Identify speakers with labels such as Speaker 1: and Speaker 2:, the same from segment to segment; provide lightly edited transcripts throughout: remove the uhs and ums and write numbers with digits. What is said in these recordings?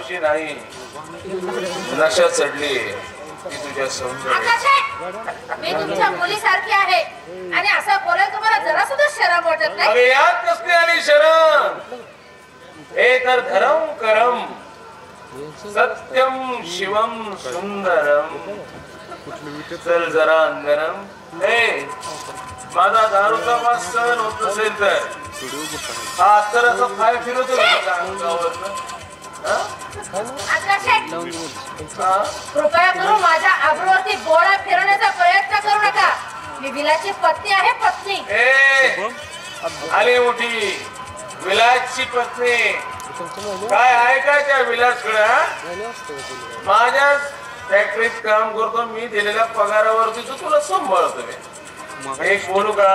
Speaker 1: मावशी नाही, नशा चढली ती तुझ्या सौंदर्य.
Speaker 2: मी तुमच्या मुलीसारखी आहे आणि असं बोलायला तुम्हाला जरा सुद्धा शरम वाटत नाही?
Speaker 1: अरे यात कसली आली शरम? हे तर धरम करम सत्यम शिवम सुंदरम. चल जरा अंगरम. हे माझा दारूचा वास सहन होत नसेल तर हा अत्तराचा पाय फिरवतो अंगावर.
Speaker 2: कृपया करून माझ्या आबरूवरती गोळा फिरवण्याचा प्रयत्न करू नका. मी विलाची पत्नी आहे, पत्नी.
Speaker 1: आली मोठी विलासची पत्नी. काय आहे काय त्या विलासकडे? माझ्या फॅक्टरीत काम करतो मी, दिलेल्या पगारावरती तुला सांभाळतो. एक बोलू का?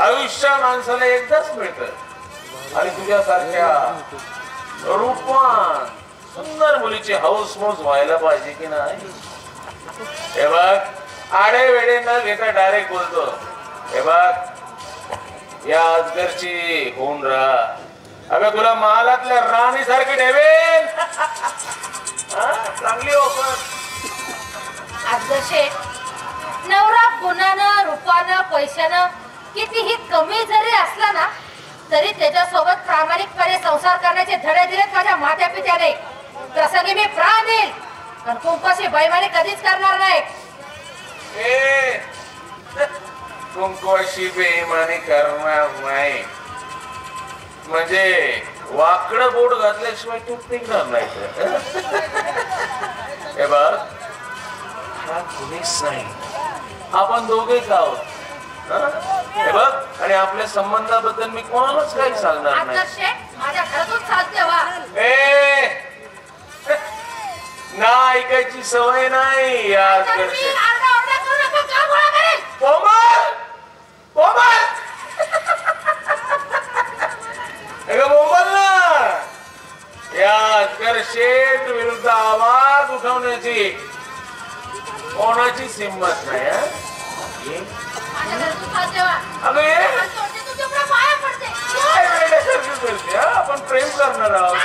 Speaker 1: आयुष्य माणसाला एकदाच मिळतं आणि तुझ्यासारख्या रूपवान सुंदर मुलीची हौस मौज व्हायला पाहिजे की नाही? हे बघ, आडे वेडे न घेता डायरेक्ट बोलतो. हे बघ, या अजगरची होऊन राहा. अगं तुला महालातल्या राणी सारखी ठेवेल. चांगली ऑफर.
Speaker 2: अजगर नवरा गुणानं, रूपानं, पैशानं कितीही कमी जरी असला ना तरी त्याच्यासोबत प्रामाणिकपणे संसार करण्याचे धडे दिलेत माझ्या मात्या पित्याने. प्रसंगी मी प्राण देईल पण कुंकवाची बैमानी कधीच करणार नाही.
Speaker 1: कुंकवाची बेईमानी करणार नाही म्हणजे वाकडं बोट घातल्याशिवाय तू निघणार नाही. हे बघ, हा कुणीच नाही, आपण दोघेच आहोत. हे बघ, आणि आपल्या संबंधाबद्दल मी कोणालाच काही सांगणार नाही.
Speaker 2: माझ्या घरातून चालते वा.
Speaker 1: ना ऐकायची सवय नाही यार. बोंबल ना या शेठ विरुद्ध आवाज उठवण्याची कोणाची हिंमत नाही. आपण प्रेम करणार आहोत.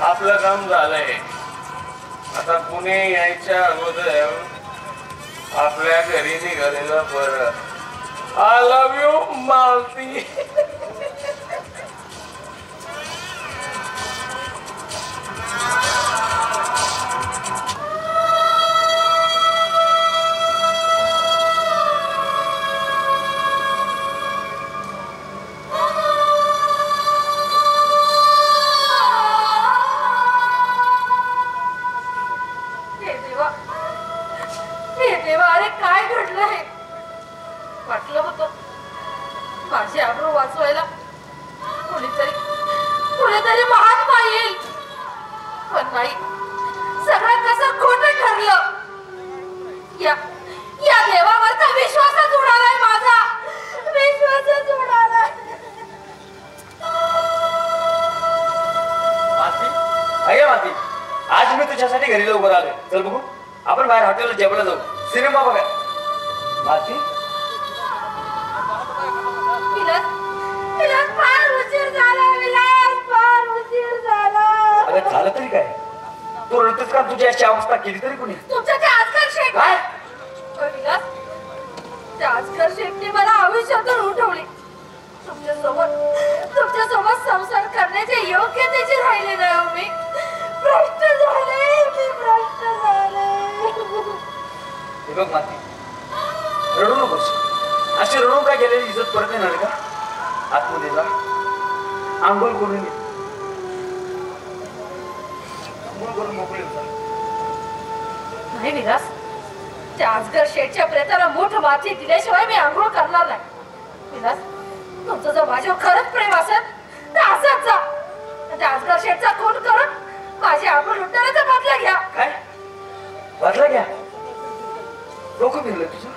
Speaker 1: आपलं काम झालंय. आता पुणे यायच्या अगोदर आपल्या घरी निघालेलं बरं. I love you Malati. जेवण जाऊ, सिनेमा बघा.
Speaker 3: आजकाल तुझ्या अवस्था केली तरी कोणी?
Speaker 2: तुमच्या त्या आजकाल शेठ
Speaker 3: काय
Speaker 2: त्या आजकाल शेठने मला आयुष्यातून उठवली. तुमच्यासोबत संसार करण्याचे योग्यतेचे राहिले नाही हो मी. भ्रष्ट झाले, मी भ्रष्ट झाले.
Speaker 3: हे बघ माती, रडू नकोस. अशी रडून काय गेलेली इज्जत परत येणार का? आतमध्ये जा, आंघोळ करून ये. आंघोळ करून मोकळे होता.
Speaker 2: नाही विलास, त्या आजगर शेठच्या प्रेताला मोठ माती दिल्याशिवाय मी आंघोळ करणार नाही. विलास, तुमचं जर माझ्यावर खरंच प्रेम असेल तर असंच जा. त्या आजगर शेठचा खून करून माझी आंघोळ लुटण्याचा बदला घ्या.
Speaker 3: काय बदला घ्या? डोकं फिरलं तुझं?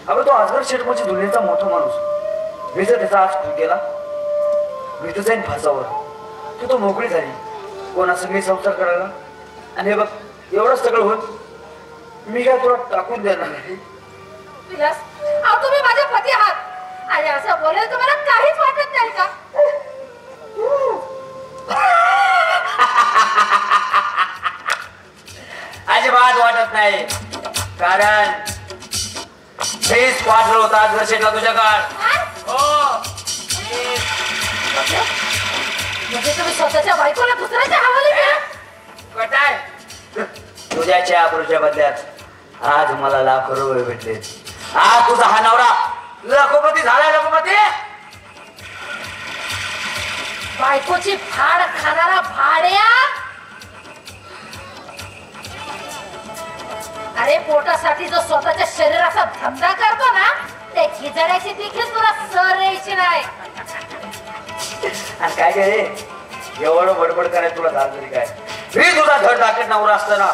Speaker 3: अगं तो आजगर शेठ म्हणजे दुनियेचा मोठा माणूस. मी जर त्याचा आज खून केला, मी तर जाईन फासावर. तू मोकळी झाली कोणासंग मी संसार करायला. आणि हे बघ, एवढं सगळं होत मी काय तुला टाकून देणार नाही.
Speaker 2: विलास, अहो तुम्ही माझे पती आहात आणि असं बोलायला तुम्हाला काहीच वाटत नाही का?
Speaker 3: अजिबात वाटत नाही, कारण फेस पाठवलं होता आजगर शेठला तुझ्याकडे. हो,
Speaker 2: म्हणजे तुम्ही स्वतःच्या बायकोला दुसऱ्याच्या हवाली केलं?
Speaker 3: कटाय तुझ्याच्या पुरुषाच्या बदल्यात आज मला लाखो रुपये भेटले. आज तुझा हा नवरा लखोपती झालाय. लखोपती
Speaker 2: बायकोची फाड खाणारा भाड्या. अरे पोटासाठी जो स्वतःच्या शरीराचा धंदा करतो ना, त्या खिजाड्याची देखील तुला सर यायची नाही.
Speaker 3: आणि काय रे, एवढं बडबड करायला तुला झालं तरी काय? मी तुझा धड धाकट नवरा असताना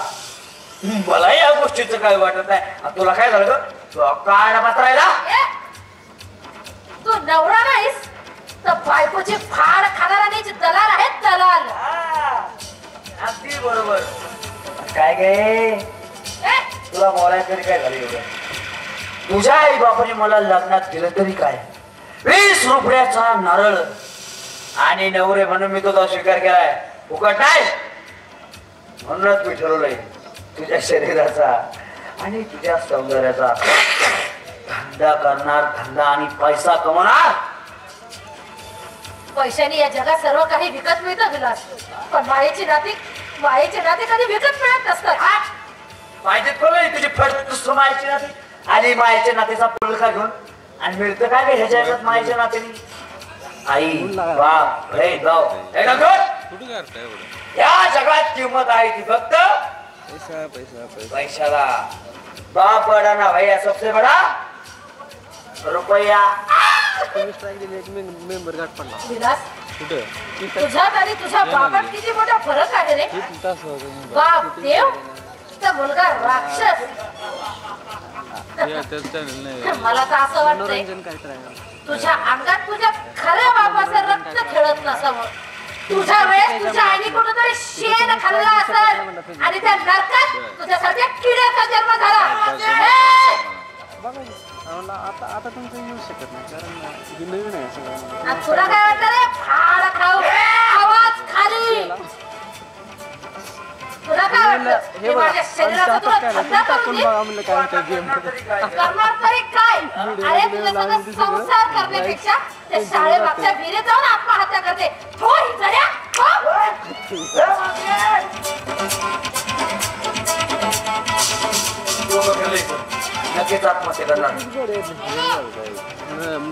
Speaker 3: मला या गोष्टीचं काय वाटत नाही. आणि तुला काय झालं ग? काय राहिला?
Speaker 2: तू नवरा नाहीस तर बायकोची फाड खाणारा नाही, दलाल आहेत दलाल.
Speaker 3: अगदी बरोबर. काय गे तुला बोलायचं तरी काय झालं एवढं? तुझ्या आई बापाने मला लग्नात दिलं तरी काय? 20 रुपयाचा नारळ आणि नवरे म्हणून मी तुझा स्वीकार केलाय. फुकट नाही. म्हणूनच मी ठरवलंय तुझ्या शरीराचा आणि तुझ्या सौंदर्याचा धंदा करणार. धंदा आणि पैसा कमवणार.
Speaker 2: पैशाने या जगात सर्व काही विकत मिळतं विलास, पण मायेची नाती कधी विकत मिळत नसतात.
Speaker 3: पाहिजे तुझी फट मायची नाती आणि मायेच्या नातेचा पुलका घेऊन आणि मिळतं काय काय ह्याच्या ह्याच्यात मायेच्या नात्याने? आई बाप बहीण भाऊ या जगात किंमत आहे ती फक्त पैशाला. बाप बडा ना भैया सबसे बडा रुपया.
Speaker 2: विलास, तुझ्यात आणि तुझ्या बापात किती मोठा फरक आहे रे. बाप देव तर मुलगा राक्षस. मला तर असं वाटतंय तुझ्या अंगात तुझ्या खऱ्या बापाचं रक्त खेळत नसावं. तुझ्या वेळेस तुझ्या आईने कुठेतरी शेण खाल्ला असेल आणि त्या नरकात तुझ्यासारख्या किड्याचा जन्म झाला.
Speaker 4: आता तुमचं येऊ शकत नाही, कारण नवीन आहे सगळं.
Speaker 2: तुला काय वाटतं रे? फाड खाऊ, आवाज खाली. तुला काय वाटतं माझ्या शरीराचा तुला धंदा करून दे? करणार तरी काय? अरे तुझ्यासोबत संसार करण्यापेक्षा त्या शाळेमागच्या विहिरीत जाऊन आत्महत्या करते. हो ही जड्या,
Speaker 3: नक्कीच आत्महत्या करणार.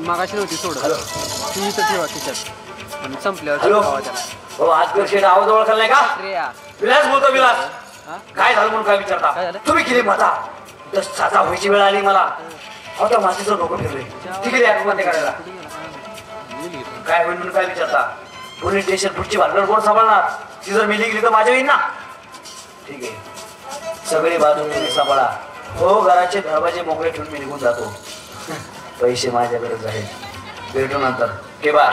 Speaker 4: मागाशी नव्हती सोड, ती इथं ठेवा खिशात आणि संपल्यावर
Speaker 3: हो. आजगर शेठ आवाज ओळखला नाही का? विलास बोलतो. विलास काय झालं म्हणून काय विचारता? तुम्ही केली माझा साजा व्हायची वेळ आली मला. आता माझीच डोकं फिरले. ठीक आहे आत्महत्या करायला काय होईल म्हणून काय विचारता? पोलीस स्टेशन पुढची भांडण कोण सांभाळणार? ती जर मी निघली तर माझ्या येईल ना. ठीक आहे, सगळी बाजू तुम्ही सांभाळा. हो, घराचे दरवाजे मोकळे ठेवून मी निघून जातो. पैसे माझ्याकडेच आहेत, भेटू नंतर. के बा.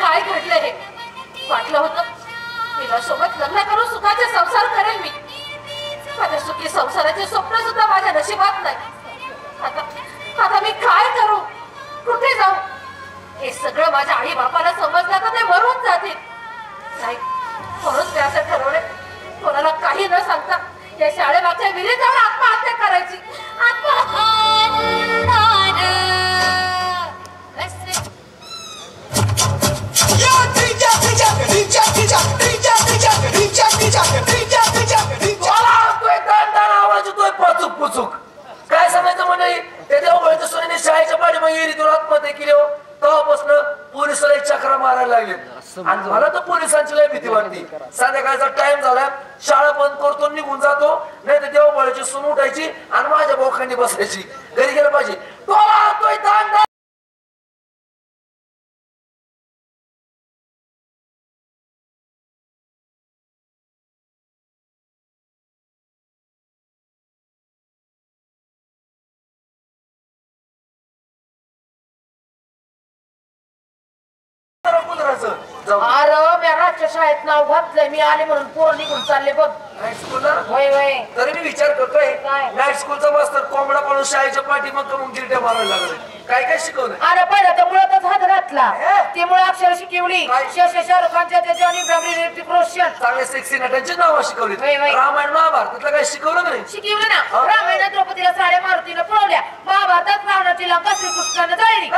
Speaker 2: काय घडलंय? ऐकलं होतं तिच्यासोबत लग्न करून सुखाचे संसार करेल मी. माझ्या सुखी संसाराचे स्वप्न सुद्धा माझ्या नशिबात नाही. आता मी काय करू, कुठे जाऊ? हे सगळं माझ्या आई बापाला समजलं तर ते मरून जातील. नाही, म्हणून मी असं ठरवले कोणाला काही न सांगता या शाळेमागच्या विहिरीत जाऊन आत्महत्या करायची.
Speaker 3: आवाज येतोय पचूक पुचूक. काय सांगायचं म्हणजे ते देवळच्या सोन्याने शाळेच्या पाठीमागे विहिरीतून आत्महत्या केली हो. तेव्हापासून पोलिसाला चक्रा मारायला लागले आणि मला तर पोलिसांची लय भीती वाटते. संध्याकाळचा टाइम झाला, शाळा बंद करतो निघून जातो, नाही तर देवबाळाची सून उठायची आणि माझ्या बोखांनी बसायची. घरी गेलं पाहिजे.
Speaker 2: अरे मी राजच्या शाळेत नाव घातलंय मी आले म्हणून पोरं निघून चालले बघ.
Speaker 3: तरी मी विचार करतोय
Speaker 2: काय?
Speaker 3: नाईट स्कूलचा मास्तर कोंबडा पळून शाळेच्या पाठी मग गिरट्या मारायला लागले. काय काय शिकवलं?
Speaker 2: अरे पहिला तर मुळातच हात घातला, ती मुळे अक्षर शिकवली.
Speaker 3: काय?
Speaker 2: शाहरुख खानच्या जॉनी ब्राह्मणी ऋतिक रोशन
Speaker 3: चांगल्या सेक्सी नटांची नावं शिकवली. रामायण महाभारतातलं काय शिकवलं नाही?
Speaker 2: शिकवलं ना. रामायणात द्रौपदीला साड्या मारुतीनं पळवल्या, महाभारतात रावणाची लंका श्रीकृष्णानं जाळली.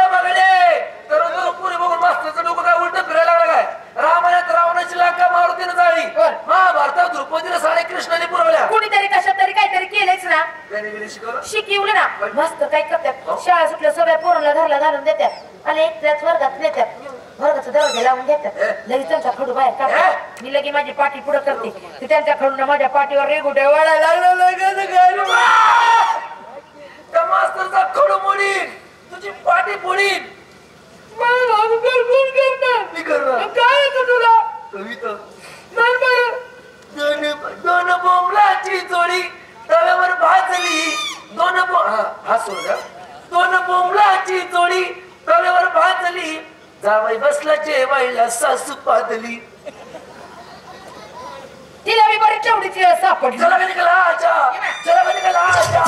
Speaker 3: तर पुरी बघून मास्तरचं डोकं काय उलट फिरायला लागलं काय? रामायणात रावणाची लंका मारुतीनं जाळली, महाभारतात द्रौपदीला साड्या कृष्णाने पुरवल्या.
Speaker 2: कुणीतरी कशात तरी काहीतरी केलंच ना. शिकवलं ना. मस्त काय करतात, शाळा सुटल्या सगळ्या पोरांना घरला घालून देतात आणि एक त्याच वर्गात नेतात, वर्गाचा दरवाजा लावून घेतात, लगेच त्यांचा खडू बाहेर काढतात. मी लगे माझी पाठी पुढे करते, ती त्यांच्या खडून माझ्या पाठीवर रेगुट्या वाढायला लागलं.
Speaker 3: त्या मास्तरचा खडू मोडीन, तुझी पाठी फोडीन. मी करणार
Speaker 2: काय तुला
Speaker 3: कविता. दोन बोंबलाची जोडी तव्यावर भाजली, दोन बोंबलाची जोडी तव्यावर भाजली, जावई बसला जेवायला सासू पादली.
Speaker 2: तिला मी बरी तेवढीच सापडली.
Speaker 3: चला का निघाला आजा, चला का निघाला आजा.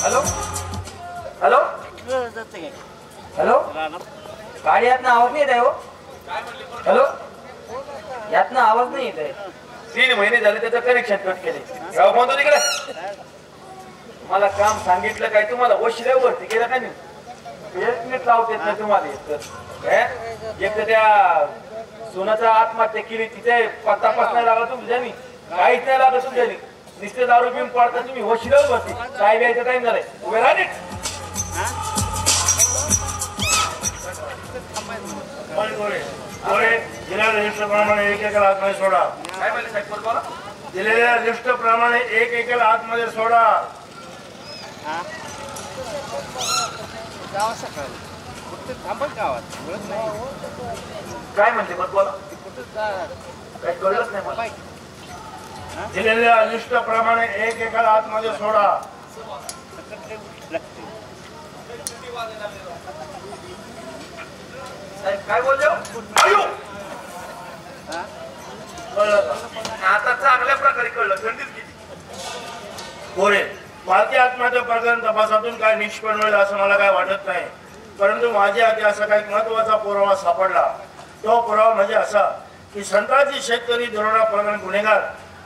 Speaker 3: हॅलो हॅलो हॅलो, गाडी यातनं आवाज नाही येत आहे हो. हॅलो, यातनं आवाज नाही येत आहे. 3 महिने झाले त्याचं कनेक्शन कट केले. गाव म्हणतो तिकडे मला काम सांगितलं काय तुम्हाला वशिल्यावरती केलं का नाही? 1 मिनिट लावत येत नाही तुम्हाला. एक तर त्या सोनाचा आत्महत्या केली, तिथे पत्ता नाही लागला तुमच्यानी, काहीच नाही लागलं तुमच्यानी. नुसते दारू पिऊन पडता तुम्ही वशिल्यावरती. साहेब यायचा टाइम झालाय, उभे राहा नीट.
Speaker 5: दिलेल्या लिस्टप्रमाणे एकेकाला आतमध्ये सोडा.
Speaker 3: काय म्हणले साहेब बोला.
Speaker 5: दिलेल्या लिस्टप्रमाणे एकेकाला आतमध्ये सोडा.
Speaker 3: काय म्हणते मग बोला. काय कळलंच नाही मला.
Speaker 5: दिलेल्या लिस्टप्रमाणे एकेकाला आतमध्ये सोडा.
Speaker 3: साहेब काय बोलले? आता चांगल्या प्रकारे कळलं. थंडीच किती
Speaker 5: गोरे भारतीय आत्महत्या प्रकरण तपासातून काय निष्पन्न होईल असं मला काय वाटत नाही. परंतु माझ्या हाती असा काही महत्वाचा पुरावा सापडला. तो पुरावा म्हणजे असा की संताजी शेतकरी दरोडा प्रकरण गुन्हेगार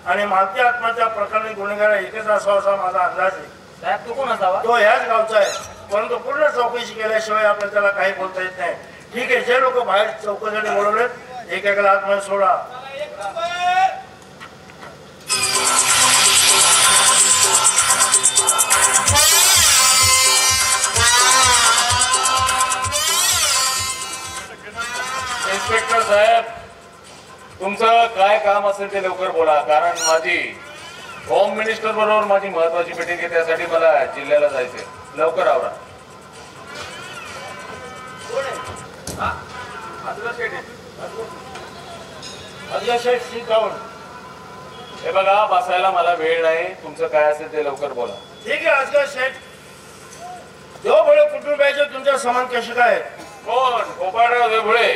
Speaker 5: आणि मालती आत्महत्या प्रकरणी गुन्हेगार एकच असावा असा माझा अंदाज आहे.
Speaker 3: साहेब तो कोण असावा?
Speaker 5: तो ह्याच गावचा आहे, परंतु पूर्ण चौकशी केल्याशिवाय आपल्याला त्याला काही बोलता येत नाही. ठीक आहे, जे लोक बाहेर चौकशीसाठी बोलवलेत एकेकाला आतमध्ये सोडा.
Speaker 1: इन्स्पेक्टर साहेब, तुमचं काय काम असेल ते लवकर बोला, कारण माझी होम मिनिस्टर बरोबर माझी महत्वाची मीटिंग आहे, त्यासाठी मला जिल्ह्याला जायचंय. लवकर आवरा.
Speaker 5: अध्यक्ष सीट डाऊन.
Speaker 1: हे बघा, बसायला मला वेळ नाही. तुमचं काय असेल ते लवकर बोला.
Speaker 5: ठीक आहे अजगर शेठ. देवभोळे कुटुंबाचे तुमच्या समान कसे काय?
Speaker 1: कोण? गोपाळराव देवभोळे.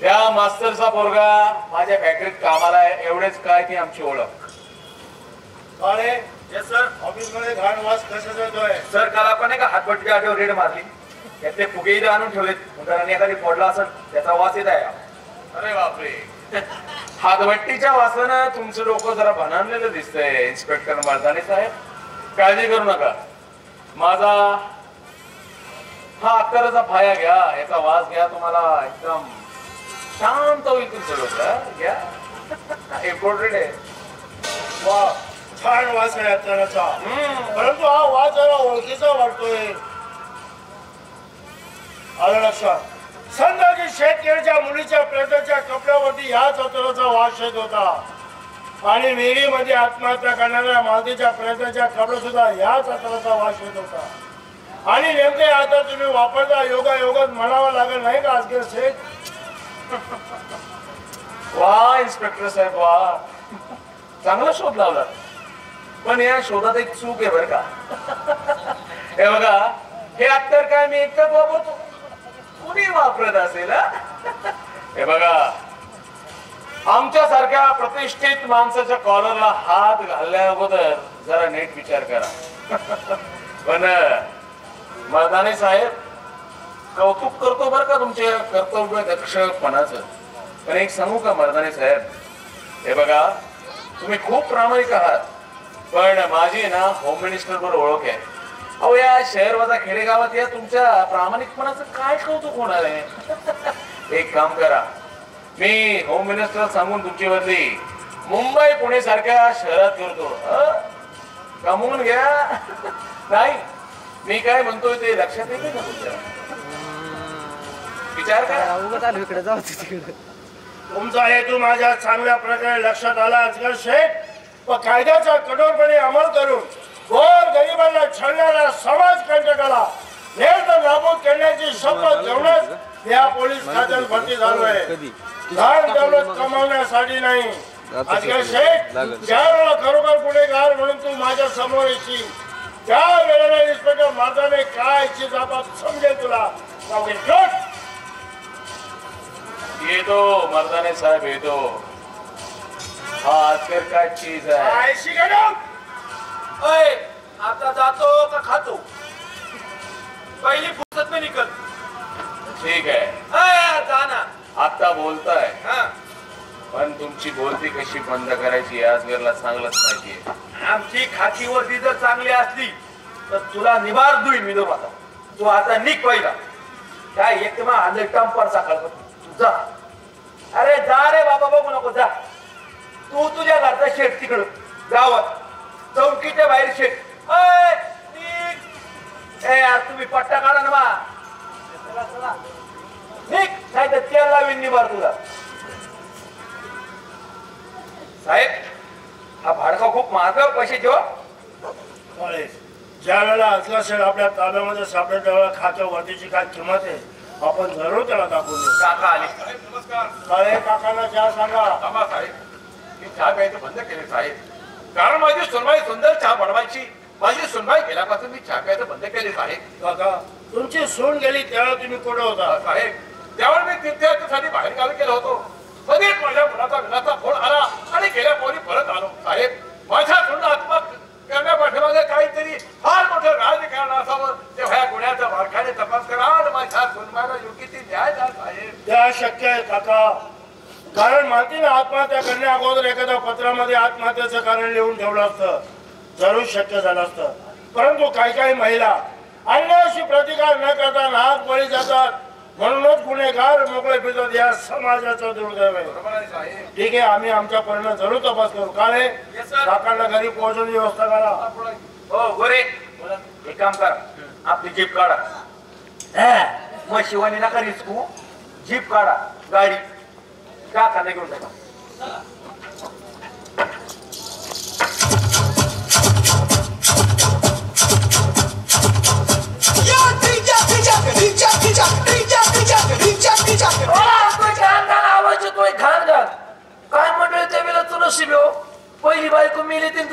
Speaker 1: त्या मास्तरचा पोरगा माझ्या फॅक्टरीत कामाला आहे, एवढेच काय ती आमची ओळख.
Speaker 5: अरे येस सर. ऑफिस मध्ये घाण वास कशाचा येतोय?
Speaker 3: सर काल आपण नाही का हातभट्टीच्या आठवड्यावर रेड मारली, त्यातले फुगे इथे आणून ठेवलेत. मुलांनी एखादी फोडला असेल त्याचा वास येत आहे.
Speaker 1: अरे बापरे, हातभट्टीच्या वासानं तुमचं डोकं जरा भनानलेलं दिसतंय इन्स्पेक्टर मर्दानी साहेब. काळजी करू नका. माझा हा अत्तराचा फाया घ्या, याचा वास घ्या, तुम्हाला एकदम शांत होईल तुमचं डोकं. घ्या, इम्पॉर्टंट आहे.
Speaker 5: वा, छान वास आहे अत्तराचा. परंतु हा वास जरा ओळखीचा वाटतोय. आलं लक्षात? संताजी शेतकऱ्याच्या मुलीच्या प्रेताच्या कपड्यावरती ह्याच अत्तराचा वास येत होता. आणि विहिरीमध्ये आत्महत्या करणाऱ्या मालतीच्या प्रेताच्या कपड्यात सुद्धा ह्याच अत्तराचा वास येत होता. आणि नेमके आता तुम्ही वापरता योगायोगात म्हणावं लागेल नाही का अजगर शेठ?
Speaker 1: वा इन्स्पेक्टर साहेब वा, चांगला शोध लावला. पण या शोधात एक चूक आहे बर का. हे बघा, हे अत्तर काय मी एकटाच वापरतो, कुणी वापरत असेल. हे बघा, आमच्या सारख्या प्रतिष्ठित माणसाच्या कॉलरला हात घालण्या अगोदर जरा नीट विचार करा. पण मर्दानी साहेब, कौतुक करतो बर का तुमच्या कर्तव्य दक्षपणाचं. पण एक सांगू का मर्दानी साहेब, हे बघा, तुम्ही खूप प्रामाणिक आहात, पण माझी ना होम मिनिस्टर बरोबर ओळख आहे. अहो, या शहरवाजा खेडेगावात या तुमच्या प्रामाणिकपणाचं काय कौतुक होणार आहे. एक काम करा, मी होम मिनिस्टर सांगून तुमची बदली मुंबई पुणे सारख्या शहरात करतो. कमवून घ्या. नाही, मी काय म्हणतोय ते लक्षात येते का तुमच्या? विचार करा.
Speaker 4: इकडे जाऊ तिकडे.
Speaker 5: तुमचा हेतू माझ्या चांगल्या प्रकारे लक्षात आला अजगर शेठ. व कायद्याचा कठोरपणे अंमल करून गोर गरिबांना छळणाऱ्या समाज कंटकाला नेमकं नाबूद करण्याची शपथ घेऊनच या पोलीस खात्यात भरती झालोय. धान दौलत कमावण्यासाठी नाही. अजगर शेठ, ज्या वेळेला खरोखर गुन्हेगार म्हणून तू माझ्या समोर येशील त्या वेळेला इन्स्पेक्टर माझाने काय चिजाबात समजेल तुला.
Speaker 1: येतो मर्दाने साहेब, येतो. हा अजगर काय चीज आहे.
Speaker 3: आता जातो का खातो? पहिली फुर्सत में निकल.
Speaker 1: ठीक आहे,
Speaker 3: जा ना.
Speaker 1: आता बोलताय, पण तुमची बोलती कशी बंद करायची अजगरला चांगलंच माहितीये.
Speaker 3: आमची खाकी वर्दी जर चांगली असली तर तुला निभार दुई मी दोन. आता तू आता निघ पहिला. काय एक मग आंधळ टंपर सकाळ जा. अरे जा रे बाबा, बघू नको, जा. तू तुझ्या घरचा शेट तिकडं गावात चौकीच्या बाहेर शेट. यार तुम्ही पट्टा काढा ना बा. निघ, नाही तर तेल लावीन निभार तुला. साहेब, हा भाडका खूप महाग, पैसे ठेवा.
Speaker 5: ज्या वेळेला अजगर शेठ आपल्या ताब्यामध्ये सापडेल त्यावेळेला खात्या वर्दीची काय किंमत आहे आपण जरूर त्याला दाखवून देऊ.
Speaker 3: काका आले.
Speaker 5: काळे काकांना चहा सांगा.
Speaker 1: साहेब, मी चहा प्यायचं बंद केले साहेब, कारण माझी सुनबाई सुंदर चहा बनवायची. माझी सुनबाई गेल्यापासून मी चहा प्यायचं बंद केले साहेब.
Speaker 5: काका, तुमची सून गेली त्यावेळेला तुम्ही कुठे होता?
Speaker 1: साहेब, त्यावेळी मी तीर्थयात्रेसाठी बाहेर गावी गेलो होतो. कधीच माझ्या मुलाचा विनाचा फोन आला आणि गेल्या पोरी परत आलो. साहेब, माझ्या सुन आत्महत्या करण्या पाठीमागे काहीतरी फार मोठं राजकारण असावं. तेव्हा या गुन्ह्याचा बारकाईने तपास करा आणि माझ्या सुनबाईला योग्य ती द्या साहेब.
Speaker 5: त्या शक्य आहे काका, कारण मालतीने आत्महत्या करण्या अगोदर एखाद्या पत्रामध्ये आत्महत्याचं कारण लिहून ठेवलं असतं, जरूर शक्य झालं असतं. परंतु काही काही महिला अन्यायाशी प्रतिकार न करता नाहक बळी जातात, म्हणूनच गुन्हेगार मोकळे फिरतात. या समाजाचं दुर्दैव आहे. ठीक आहे, आम्ही आमच्या परीने जरूर तपास करू. काळे काकांना घरी पोहोचवण्याची व्यवस्था करा.
Speaker 3: हो गोरे, एक काम करा, आपली जीप काढा. मग शिवानी नका रिस्कू, जीप काढा, गाडी काकांना घेऊन टाका.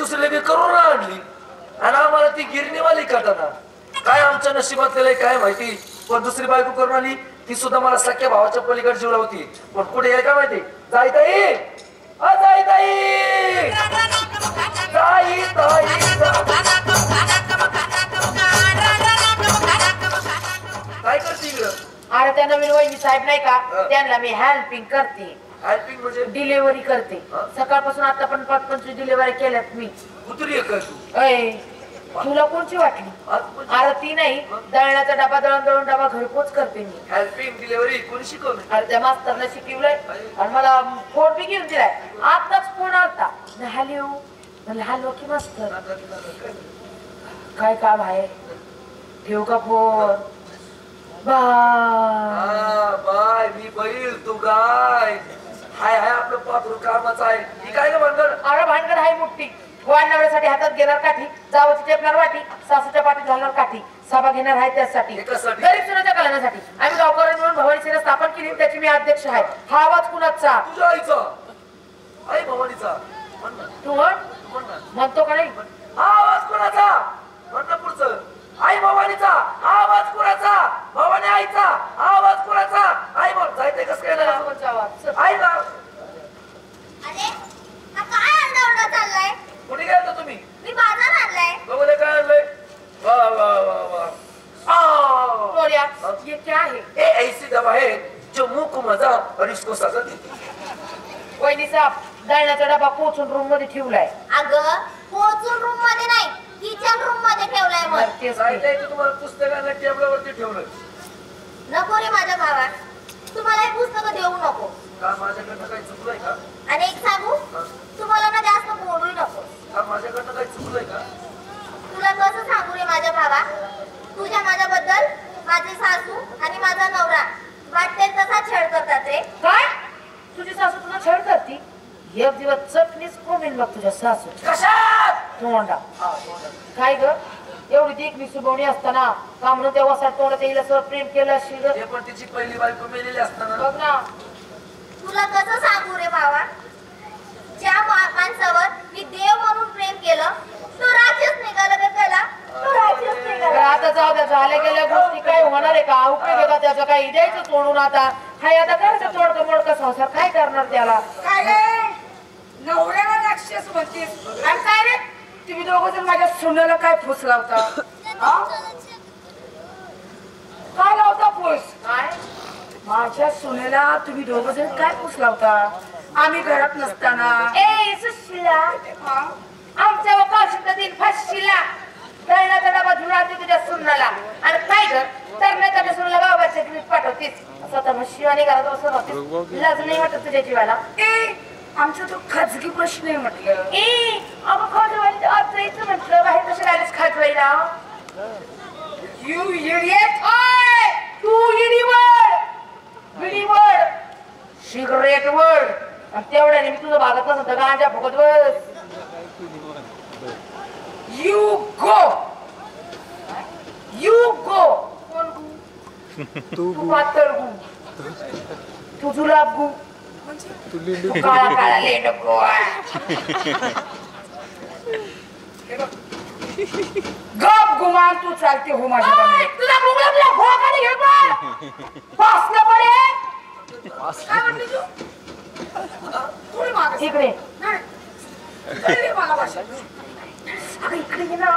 Speaker 3: दुसरी लगे करोना आणली आणि आम्हाला ती गिरणीवाली काटाना. काय आमच्या नशिबात केलंय काय माहिती. पण दुसरी बायको करून आली ती सुद्धा मला सख्या भावाच्या पलीकडे जीवला होती. पण कुठे आहे काय माहिती. जाई ताई जाई ताई जाई ताई काय करते इकडं.
Speaker 2: अरे त्या नवीन वहिनी साहेब नाही का त्यांना मी हेल्पिंग करते.
Speaker 3: हेल्पिंग म्हणजे
Speaker 2: डिलिव्हरी करते. सकाळपासून आतापर्यंत 5-25 डिलिव्हरी केल्यात मी.
Speaker 3: कुत्री आहे काय तू.
Speaker 2: अय तुला कोणची वाटली. अरे ती नाही दळण्याचा डबा दळून डबा घरपोच करते मी.
Speaker 3: हेल्पिंग डिलिव्हरी कोणी शिकवलं.
Speaker 2: अरे त्या मास्तरला शिकवलंय आणि मला फोन बी घेऊन दिलाय. आताच फोन आलता हॅलो म्हणलं हॅलो की मास्तर काय काम आहे ठेवू का फोन.
Speaker 3: बाय मी बैल तू गाय. हाय हाय आपलं पात्र कामाचं आहे. ही काय ग भानगड.
Speaker 2: अरे भानगड आहे मोठी. वाण नवऱ्यासाठी हातात घेणार काठी जावची टेपणार वाटी सासूच्या पाठीत घालणार काठी सभा घेणार आहे त्यासाठी गरीब सुनाच्या कल्याणासाठी आम्ही गावकऱ्यांनी मिळून भवानी सेना स्थापन केली त्याची मी अध्यक्ष आहे. हा आवाज कुणाचा.
Speaker 3: तुझ्या आईचा आई भवानीचा.
Speaker 2: तू म्हणतो का नाही.
Speaker 3: हा आवाज कुणाचा म्हणणं पुढचं. आई भवानीचा हा आवाज कुणाचा. भवानी आईचा हा आवाज कुणाचा. आई बोल जायचंय कसं काय
Speaker 2: आवाज
Speaker 3: आई का.
Speaker 6: अरे हा काय आरडाओरडा चाललाय.
Speaker 3: कुठे गेलता तुम्ही.
Speaker 6: मी बाजार आणलाय.
Speaker 3: बघू दे काय आणलंय. वा वा वा वा.
Speaker 2: टोळ्या ये क्या है.
Speaker 3: ये ऐसी दवा है जो मुंह को मजा और इसको सजा देती.
Speaker 2: वहिनी साहेब दळण्याचा डबा पोचून रूम मध्ये ठेवलाय.
Speaker 6: अगं पोहोचून रूम मध्ये नाही किचन रूम मध्ये ठेवलाय. मग
Speaker 3: जायचंय तुम्हाला पुस्तकांना टेबलावरती ठेवलं.
Speaker 6: नको रे माझ्या भावा तुम्हाला हे पुस्तक देऊ नको.
Speaker 3: का माझ्याकडनं काही चुकलंय का.
Speaker 6: आणि एक सांगू तुम्हाला ना जास्त बोलूही नको.
Speaker 3: का माझ्याकडनं काही चुकलंय का.
Speaker 6: तुला कसं सांगू रे माझ्या भावा तुझ्या माझ्याबद्दल माझी सासू आणि माझा नवरा वाटते तसा छेड करतात रे.
Speaker 2: काय तुझी सासू तुला छेड करती. एक दिवस चटणीच कोमीन बघ तुझ्या सासू
Speaker 3: कशात.
Speaker 2: तोंडा काय ग एवढी देखणी सुबवणी असताना का म्हणून तेव्हा तोंडात येईल असं प्रेम केलं असेल.
Speaker 3: हे पण तिची पहिली बायको मेलेली असताना.
Speaker 2: बघ ना
Speaker 6: तुला कसं सांगू रे भावा ज्या माणसावर मी देव म्हणून प्रेम केलं तो राक्षस निघाला ग त्याला. तो राक्षस
Speaker 2: तर
Speaker 6: निघाला.
Speaker 2: आता जाऊ द्या झाल्या गेल्या गोष्टी काय होणार आहे का उपयोग आहे का त्याचं काही द्यायचं सोडून आता हाय आता करायचं तोडकं मोडकं संसार काय करणार त्याला.
Speaker 7: नवऱ्याला राक्षस म्हणतेस आणि काय रे तुम्ही दोघं जर माझ्या सुनेला काय फुस लावता. काय लावता फुस.
Speaker 2: काय
Speaker 7: माझ्या सुनेला तुम्ही दोघं जण काय फुस लावता. आम्ही घरात नसताना.
Speaker 2: ए सुशिला आमच्या वकाशीचा दिन फसशिला दळण्याचा डबा घेऊन आलती तुझ्या सुनाला आणि काय कर तर नाही त्याच्या सुनाला गावाच्या तुम्ही पाठवतीस स्वतः मग शिवानी घरात बसत होतीस. लाज नाही वाटत तुझ्या जीवाला.
Speaker 7: ए आमचा तो खाजगी प्रश्न आहे म्हटलं.
Speaker 2: ए अगं खाजवायला तर आज जायचं म्हटलं बाहेर कशा आलीस खाजवायला.
Speaker 7: You idiot.
Speaker 2: तू विडीवड सिगरेट वड आणि तेवढ्याने मी तुझं भागत नसत गांजा फुकत बस.
Speaker 7: You go.
Speaker 2: तू पातळ गु तू जुलाब गु तू काळा काळा लेंड गो.
Speaker 7: गप गुमान तू चालते हो माझ्या बंगल्यात.
Speaker 2: तुला मुंगळा भोकाने घे पण पासला पडे.
Speaker 7: काय म्हणली तू. थोडी मागे
Speaker 2: इकडे
Speaker 7: नाही. कळली मला भाषा.
Speaker 2: अगं इकडे ये ना.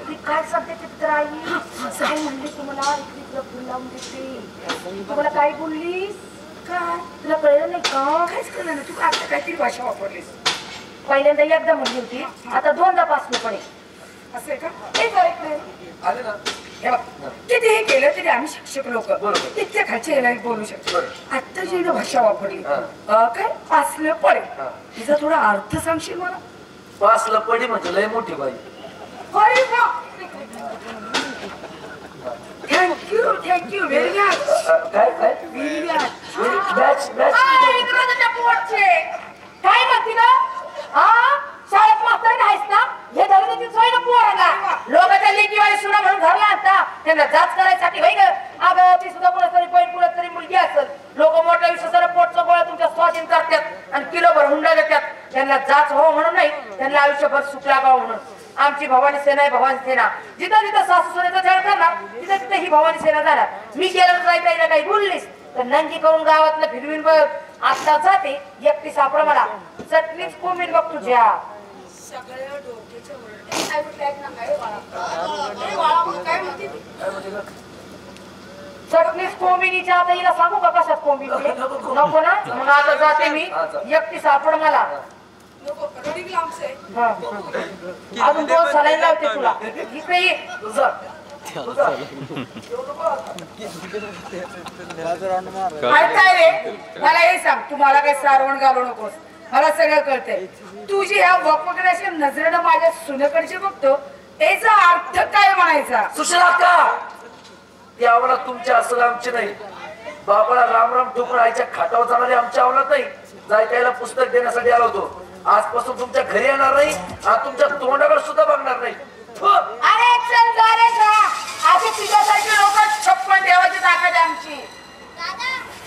Speaker 2: ती काय सांगते ते तर आई काय म्हणली तुम्हाला इकडे तुला फुल लावून देते. तुम्हाला काय बोललीस
Speaker 7: काय
Speaker 2: तुला कळलं नाही का.
Speaker 7: काहीच कळलं नाही. तू आता काहीतरी भाषा वापरलीस.
Speaker 2: पहिल्यांदा एकदा म्हणली होती आता दोनदा पासलं पडे.
Speaker 7: असं आहे का. हे जरा इकडे
Speaker 3: आले ना.
Speaker 7: हे बघ कितीही केलं तरी आम्ही शिक्षक लोक
Speaker 3: बरोबर.
Speaker 7: तिथल्या खालच्या याला बोलू शकतो.
Speaker 3: बरोबर.
Speaker 7: आता जी भाषा वापरली
Speaker 3: हा.
Speaker 7: काय पासलं पडे
Speaker 3: हा.
Speaker 7: तिचा थोडा अर्थ सांगशील मला.
Speaker 3: पासला पडी म्हणजे लय मोठी बाई.
Speaker 7: अरे वा थँक्यू व्हेरी मच.
Speaker 3: काय काय
Speaker 7: व्हेरी मच.
Speaker 3: Batch batch.
Speaker 2: काय म्हणती ना हा शाळेत मास्तर नाहीस ना हे धरून ती सोय ना पोरांना लोकांच्या लेकीवाली सुना म्हणून घरला आणता त्यांना जाच करायसाठी होई ग. अगं ती सुद्धा कोणातरी पैन कुणातरी मुलगी असेल. लोक मोठ्या विश्वासाने पोटचा गोळा तुमच्या स्वाधीन करतात आणि किलोभर हुंडा देतात. त्यांना जाच हो म्हणून नाही
Speaker 7: त्यांना आयुष्यभर सुख लागावं म्हणून आमची भवानी सेना आहे. भवानी सेना जिथं जिथं सासू सोन्याचा छळ करणार तिथं तिथं ही भवानी सेना जाणार. मी गेलं जायला काही बोललीस तर नंगी करून गावातलं फिरवीन बघ. आता जाते एकटी सापड मला चटणीच कोमीन बघ तुझ्या.
Speaker 2: सगळ्या डोक्याच्या वरती काय म्हणते ऐक ना, काय बाळा काय म्हणते
Speaker 7: चटणीच कोंबिनीच्या. आता हिला सांगू का कशात कोंबिनी नको ना. मग आता जाते मी एकटी सापड मला.
Speaker 2: नको रडिंग लांबसे
Speaker 7: हा. अजून 2 सलाईन लावते तुला. इकडे ये. काय रे मला हे सांग, तू मला काही सारवण घालू नकोस. मला सगळं कळतंय. तू जी ह्या वपकण्याच्या नजरेनं माझ्या सुनेकडची बघतो त्याचा अर्थ काय म्हणायचा?
Speaker 3: सुशीला का ती आवडा तुमच्या असं आमची नाही. बाबाला राम राम ठोकून आईच्या खाटावर जाणारी आमच्या आवडत नाही. जायकायला पुस्तक देण्यासाठी आलो होतो. आजपासून तुमच्या घरी येणार नाही आणि तुमच्या तोंडाकडे सुद्धा बघणार नाही.
Speaker 7: अरे चल जा रे जा. असे तुझ्यासारखे लोक 56 देवाची ताकद आहे आमची.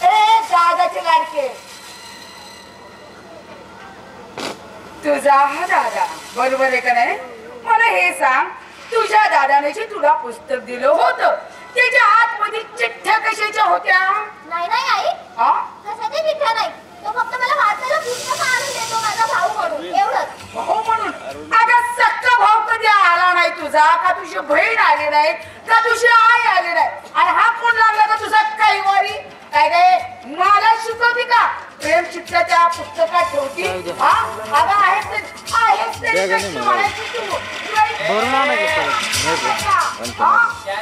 Speaker 7: ए दादाचे लाडके तुझा हा दादा बरोबर आहे का नाही? मला हे सांग, तुझ्या दादाने जे तुला पुस्तक दिलं होतं त्याच्या आतमध्ये चिठ्ठ्या कशाच्या होत्या?
Speaker 6: नाही नाही आई,
Speaker 7: हा?
Speaker 6: कशाची चिठ्ठ्या नाही. तो फक्त मला वाचायला पुस्तक आणून देतो माझा भाऊ म्हणून, एवढंच.
Speaker 7: हो म्हणून. अगं सक्का भाऊ कधी आला नाही तुझा? का तुझी बहीण आली नाही? का तुझी आई आली नाही? आणि हा कोण लागला का तुझा कैवारी? काय रे मला शिकवते का? प्रेम चिठ्ठ्याच्या पुस्तकात ठेवती. हा अगं आहेच म्हणायची तू.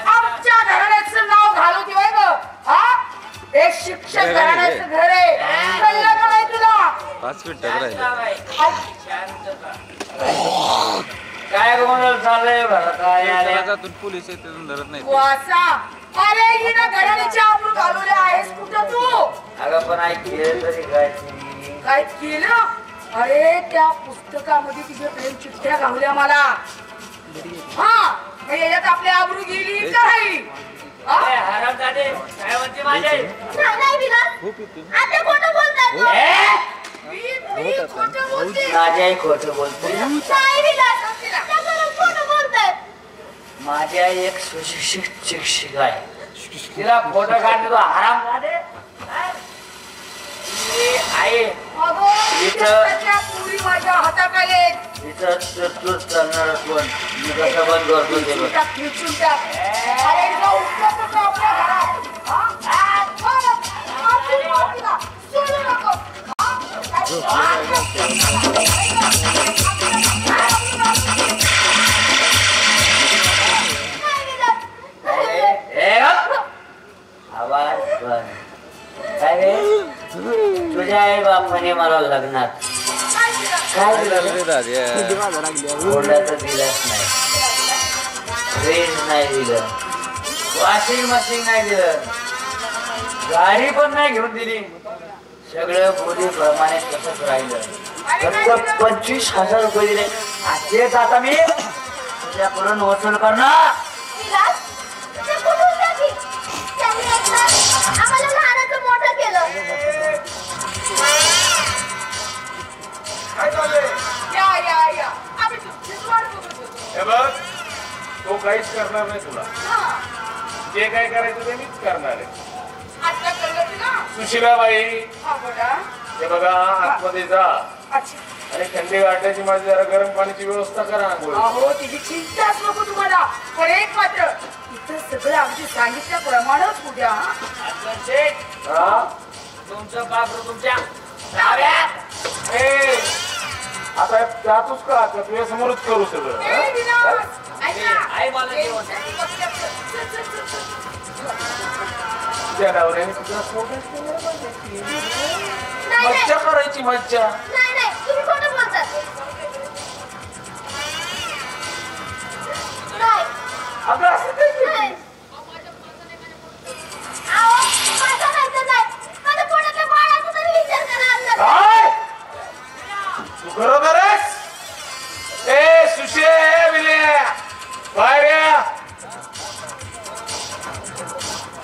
Speaker 7: आमच्या घराण्याचं नाव घालवती होय ग. हा हे शिक्षक घराण्याचं घर आहे. कळलं का नाही तुला?
Speaker 8: 5 मिनिटं राहिले.
Speaker 3: काय गोंधळ चाललंय
Speaker 8: जगातून पोलीस येते धरत नाही.
Speaker 7: वासा अरे हिनं घराण्याची आबरू घालवली आहेस कुठं तू?
Speaker 3: अगं पण आई केलं तरी
Speaker 7: काय केलं? अरे त्या पुस्तकामध्ये तिच्या प्रेम चिठ्ठ्या घालवल्या मला. हा मग याच्यात आपली आबरू गेली का राहिली?
Speaker 3: हरामजादे काय म्हणते माझे?
Speaker 6: नाही नाही विलास, आता खोटं बोलतात तू.
Speaker 7: मी खोटं बोलते.
Speaker 3: माझी आई खोटं बोलते.
Speaker 6: नाही विलास, त्या खरंच खोटं बोलतात.
Speaker 3: माझी आई एक सुशिक्षित शिक्षिका आहे. तिला खोटं काढते तो हरामजादे. आई
Speaker 7: अगं पुरी माझ्या हाताखाली आहेत.
Speaker 3: तिचं तूच करणार कोण? मी कसं बंद करतो ते बघ.
Speaker 7: खिचून टाक. अरे जाऊ उठलं आपल्या घरात. हा? आपली मावशीला सोडू नको.
Speaker 3: आवाज बंद. काय रे तुझ्या आई बापाने मला लग्नात काय दिलं? कोणाचं दिलंच नाही. फ्रीज नाही दिलं, वॉशिंग मशीन नाही दिलं, गाडी पण नाही घेऊन दिली. सगळं बोलीप्रमाणे तसंच राहिलं. फक्त 25,000 रुपये दिले. तेच आता मी तुझ्याकडून वसूल करणार.
Speaker 6: विलास, ते कुठून टाकी? त्यांनी एकदा आम्हाला लहानाचं मोठं केलं.
Speaker 7: या आम्ही तुझीच वाट बघत होतो.
Speaker 1: हे बघ, तो काहीच करणार नाही तुला. जे काय करायचं ते मीच करणार आहे.
Speaker 7: आता कळलं तुला?
Speaker 1: सुशीलाबाई,
Speaker 7: हा बोला.
Speaker 1: हे बघा आतमध्ये जा
Speaker 7: अच्छा.
Speaker 1: आणि थंडी गाठण्याची माझी जरा गरम पाण्याची व्यवस्था करा.
Speaker 7: अहो तिची चिंताच नको तुम्हाला. पण एक मात्र इथं सगळं अगदी सांगितल्याप्रमाणेच उद्या.
Speaker 1: हा?
Speaker 3: तुमचं पाखरू तुमच्या
Speaker 1: ए, आता जातोस का? तुझ्या समोरच करू सगळं.
Speaker 7: ए, विलास, ऐक ना.
Speaker 3: आई मला
Speaker 7: ए,
Speaker 3: जेवण.
Speaker 1: तुझ्या नवऱ्याने तुझ्या सोबत केलं पाहिजे.
Speaker 6: नाही नाही,
Speaker 1: मज्जा करायची मज्जा.
Speaker 6: नाही नाही, तुम्ही खोटं बोलतात. नाही
Speaker 1: अगं असं काही नाही.
Speaker 6: नाही. अहो, माझं नाही तर नाही. माझ्या पोटातल्या बाळाचा तरी विचार करा अगोदर.
Speaker 1: काय? तू बरोबर आहेस? ए सुशे विले बाहेर या.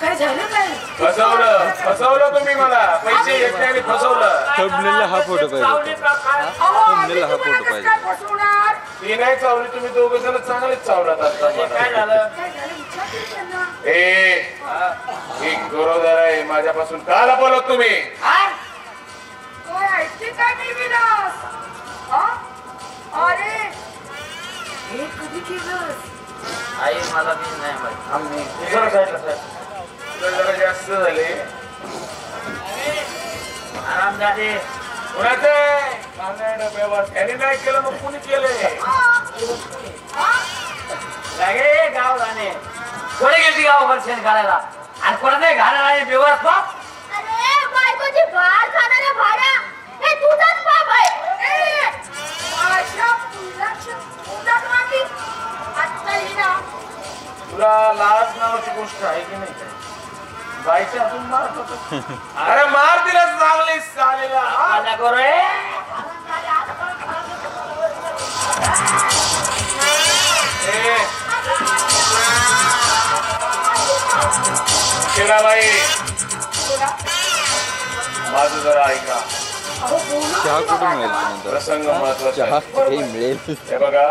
Speaker 7: काय झालं?
Speaker 1: फसवलं तुम्ही मला, पैसे घेतले आणि फसवलं.
Speaker 8: थंबनेलला हा फोटो पाहिजे. थंबनेलला हा फोटो पाहिजे.
Speaker 7: फसवणार
Speaker 1: ती नाही चावली, तुम्ही दोघे जण चांगलेच चावलात आता.
Speaker 5: काय झालं?
Speaker 1: एक गरोदर आहे, माझ्यापासून का लपवलं तुम्ही?
Speaker 7: काय ऐकते काय मी विलास? अरे हे कधी केलंस?
Speaker 3: आई मला मी नाही माहिती.
Speaker 1: जरा जास्त झाले.
Speaker 3: आरामदादे
Speaker 1: कोणाचं डब्यावर त्याने नाही केलं, मग कुणी केलंय?
Speaker 3: लागे गाव जाणे कोणी गेली गाव शेण काढायला आणि कोणाचे घालणारे बेवर बाप.
Speaker 6: अरे बायकोची बाळ खाणाऱ्या भाड्या, हे तुझाच बाप आहे.
Speaker 7: माझ्या मुलात मारली आत्ता ही ना.
Speaker 1: तुला लाज नावाची गोष्ट आहे की नाही? बाईच्या हातून मारत होतो. अरे मार दिला चांगली चालेला.
Speaker 3: आला करू रे.
Speaker 1: बाई माझं जरा ऐका.
Speaker 8: चहा कुठे मिळेल नंतर?
Speaker 1: प्रसंग महत्वाचा
Speaker 8: चहा
Speaker 1: आहे.
Speaker 8: कुठेही मिळेल.
Speaker 1: हे बघा,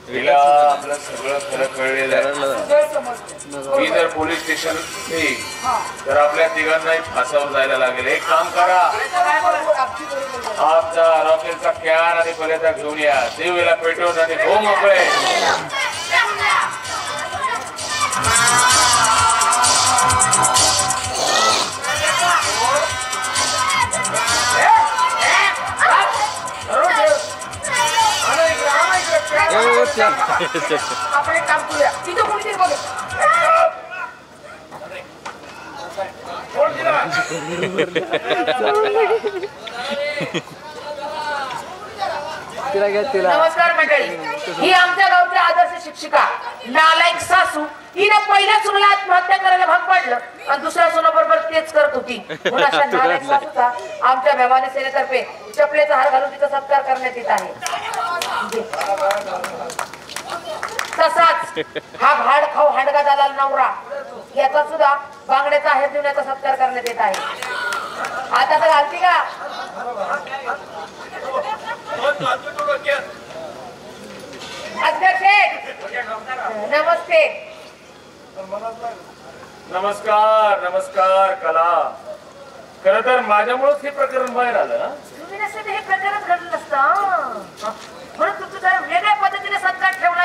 Speaker 1: तिला आपलं सगळं खरं कळलेलं आहे. मी जर पोलीस स्टेशन तर आपल्या तिघांनाही फासावर जायला लागेल. एक काम करा, आपचा रॉकेलचा कॅन आणि पलेटा घेऊन या, देवीला पेटवून आणि हो मोकळे.
Speaker 7: आपण एक काम करूया, तिथं कोणीतरी बघ. नमस्कार मंडळी, ही आमच्या गावची आदर्श शिक्षिका नालायक सासू हिने पहिल्या सुनेला आत्महत्या करायला भाग पाडलं आणि दुसऱ्या सुनाबरोबर तेच करत होती. म्हणून अशा नालायक सासूचा आमच्या मेहमानी सेनेतर्फे चपलेचा हार घालून तिचा सत्कार करण्यात येत आहे. तसाच हा भाड खाऊ हाडगा दलाल नवरा याचा सुद्धा बांगड्याचा आहेर देण्याचा सत्कार करण्यात येत आहे. आता तर घालती का? अध्यक्ष नमस्ते.
Speaker 1: नमस्कार नमस्कार. कला खर तर माझ्यामुळेच हे प्रकरण बाहेर आलं.
Speaker 7: तुम्ही नसेल हे प्रकरण घडलं नसतं म्हणून तू जरा वेगळ्या पद्धतीने सत्कार ठेवला